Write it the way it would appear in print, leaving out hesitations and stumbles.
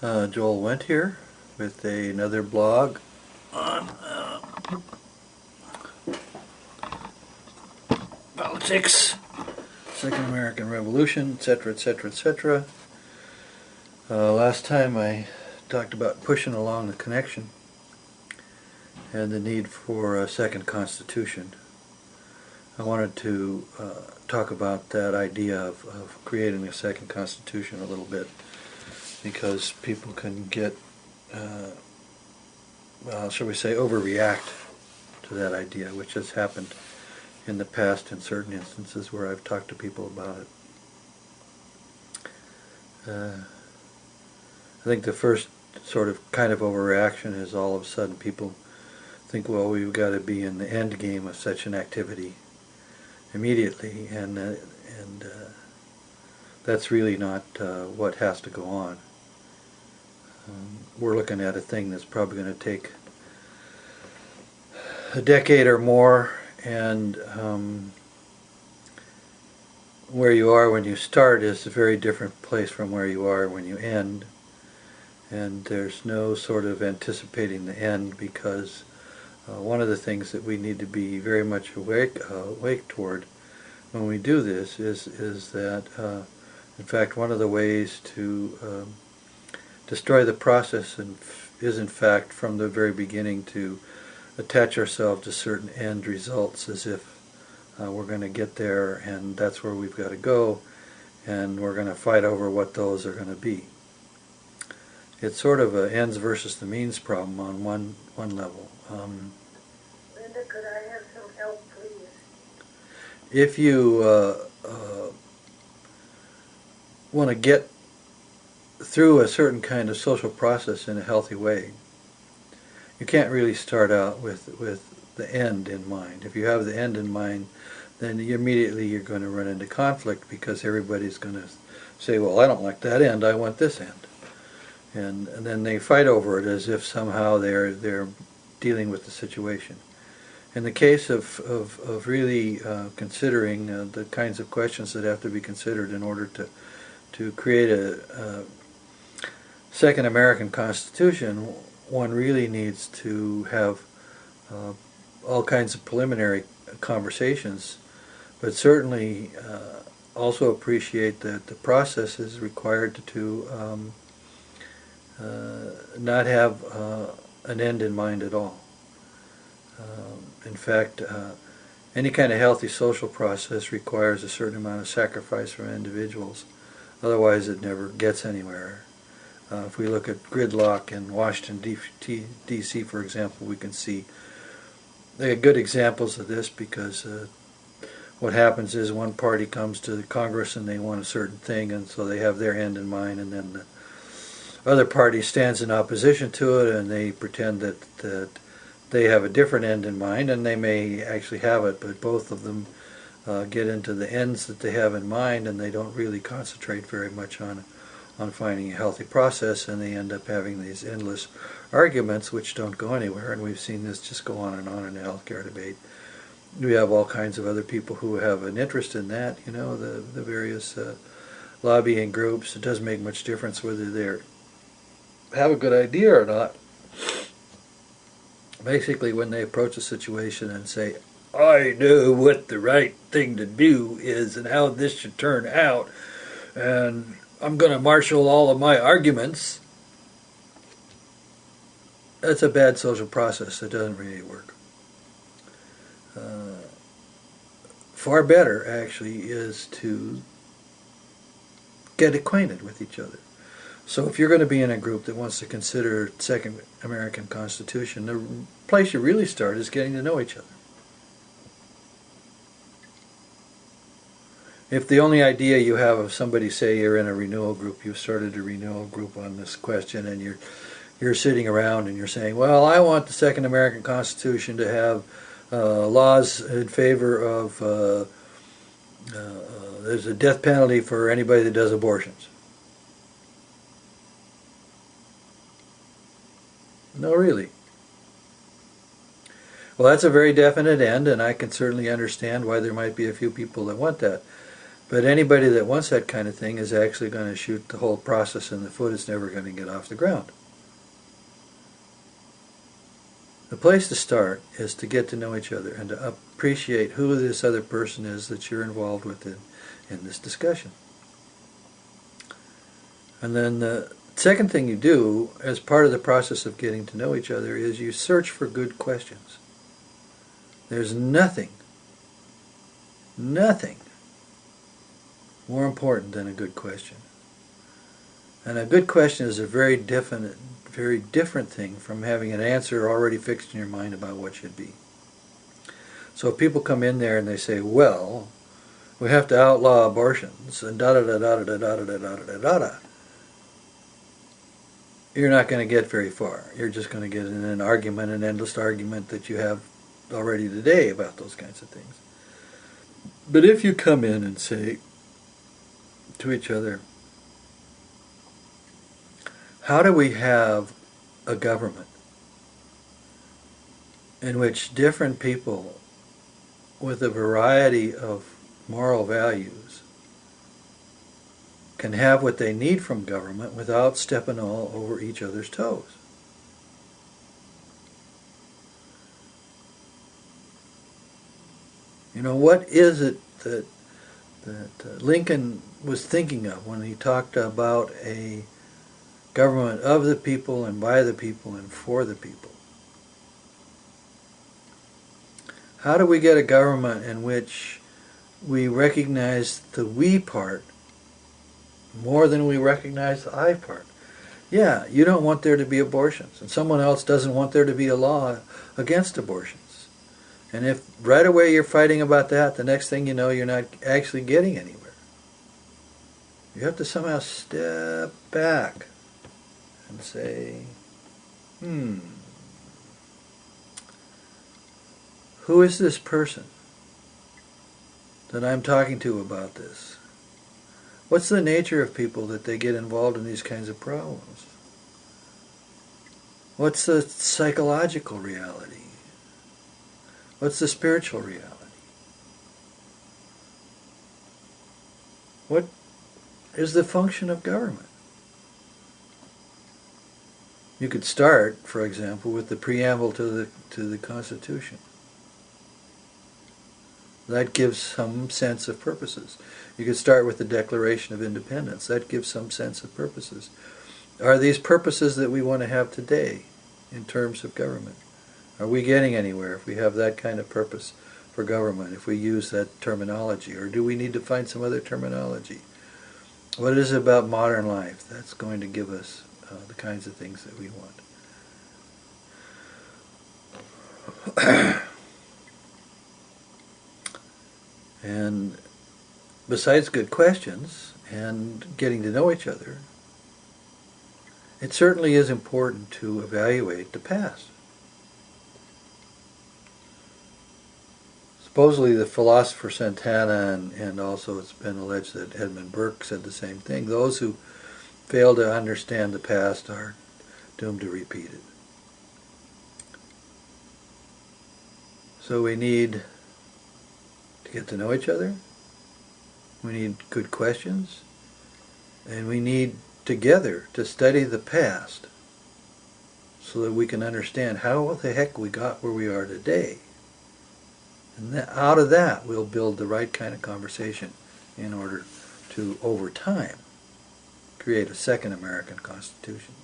Joel Wendt here with another blog on politics, Second American Revolution, etc., etc., etc. Last time I talked about pushing along the connection and the need for a second constitution. I wanted to talk about that idea of creating a second constitution a little bit, because people can get, well, shall we say, overreact to that idea, which has happened in the past in certain instances where I've talked to people about it. I think the first sort of kind of overreaction is all of a sudden people think, well, we've got to be in the end game of such an activity immediately, and that's really not what has to go on. We're looking at a thing that's probably going to take a decade or more, and where you are when you start is a very different place from where you are when you end, and there's no sort of anticipating the end, because one of the things that we need to be very much awake toward when we do this is that in fact one of the ways to destroy the process is in fact from the very beginning to attach ourselves to certain end results, as if we're going to get there and that's where we've got to go, and we're going to fight over what those are going to be. It's sort of a ends versus the means problem on one level. Linda, could I have some help, please? If you want to get through a certain kind of social process in a healthy way, you can't really start out with the end in mind. If you have the end in mind, then immediately you're going to run into conflict, because everybody's going to say, well, I don't like that end, I want this end. And then they fight over it as if somehow they're dealing with the situation. In the case of really considering the kinds of questions that have to be considered in order to create a second American Constitution, one really needs to have all kinds of preliminary conversations, but certainly also appreciate that the process is required to not have an end in mind at all. In fact, any kind of healthy social process requires a certain amount of sacrifice from individuals. Otherwise, it never gets anywhere. If we look at gridlock in Washington, D.C., for example, we can see they are good examples of this, because what happens is one party comes to Congress and they want a certain thing, and so they have their end in mind, and then the other party stands in opposition to it, and they pretend that they have a different end in mind, and they may actually have it, but both of them get into the ends that they have in mind, and they don't really concentrate very much on finding a healthy process, and they end up having these endless arguments which don't go anywhere. And we've seen this just go on in the healthcare debate. We have all kinds of other people who have an interest in that, the various lobbying groups. It doesn't make much difference whether they have a good idea or not. Basically, when they approach a situation and say, I know what the right thing to do is and how this should turn out, and I'm going to marshal all of my arguments, that's a bad social process. It doesn't really work. Far better, actually, is to get acquainted with each other. So if you're going to be in a group that wants to consider Second American Constitution, the place you really start is getting to know each other. If the only idea you have of somebody, say you're in a renewal group, you've started a renewal group on this question, and you're sitting around and you're saying, well, I want the Second American Constitution to have laws in favor of there's a death penalty for anybody that does abortions. No, really. Well, that's a very definite end, and I can certainly understand why there might be a few people that want that. But anybody that wants that kind of thing is actually going to shoot the whole process in the foot. It's never going to get off the ground. The place to start is to get to know each other and to appreciate who this other person is that you're involved with in this discussion. And then the second thing you do as part of the process of getting to know each other is you search for good questions. There's nothing more important than a good question. And a good question is a very different thing from having an answer already fixed in your mind about what should be. So if people come in there and they say, well, we have to outlaw abortions and da-da-da-da-da-da-da-da-da-da-da, you're not going to get very far. You're just going to get in an argument, an endless argument that you have already today about those kinds of things. But if you come in and say to each other, how do we have a government in which different people with a variety of moral values can have what they need from government without stepping all over each other's toes? You know, what is it that Lincoln was thinking of when he talked about a government of the people and by the people and for the people? How do we get a government in which we recognize the we part more than we recognize the I part? Yeah, you don't want there to be abortions, and someone else doesn't want there to be a law against abortions. And if right away you're fighting about that, the next thing you know, you're not actually getting anywhere. You have to somehow step back and say, who is this person that I'm talking to about this? What's the nature of people that they get involved in these kinds of problems? What's the psychological reality? What's the spiritual reality? What is the function of government? You could start, for example, with the preamble to the Constitution. That gives some sense of purposes. You could start with the Declaration of Independence. That gives some sense of purposes. Are these purposes that we want to have today in terms of government? Are we getting anywhere if we have that kind of purpose for government, if we use that terminology? Or do we need to find some other terminology? What is it about modern life that's going to give us the kinds of things that we want? And besides good questions and getting to know each other, it certainly is important to evaluate the past. Supposedly the philosopher Santana, and also it's been alleged that Edmund Burke said the same thing, those who fail to understand the past are doomed to repeat it. So we need to get to know each other, we need good questions, and we need together to study the past so that we can understand how the heck we got where we are today. And out of that, we'll build the right kind of conversation in order to, over time, create a second American Constitution.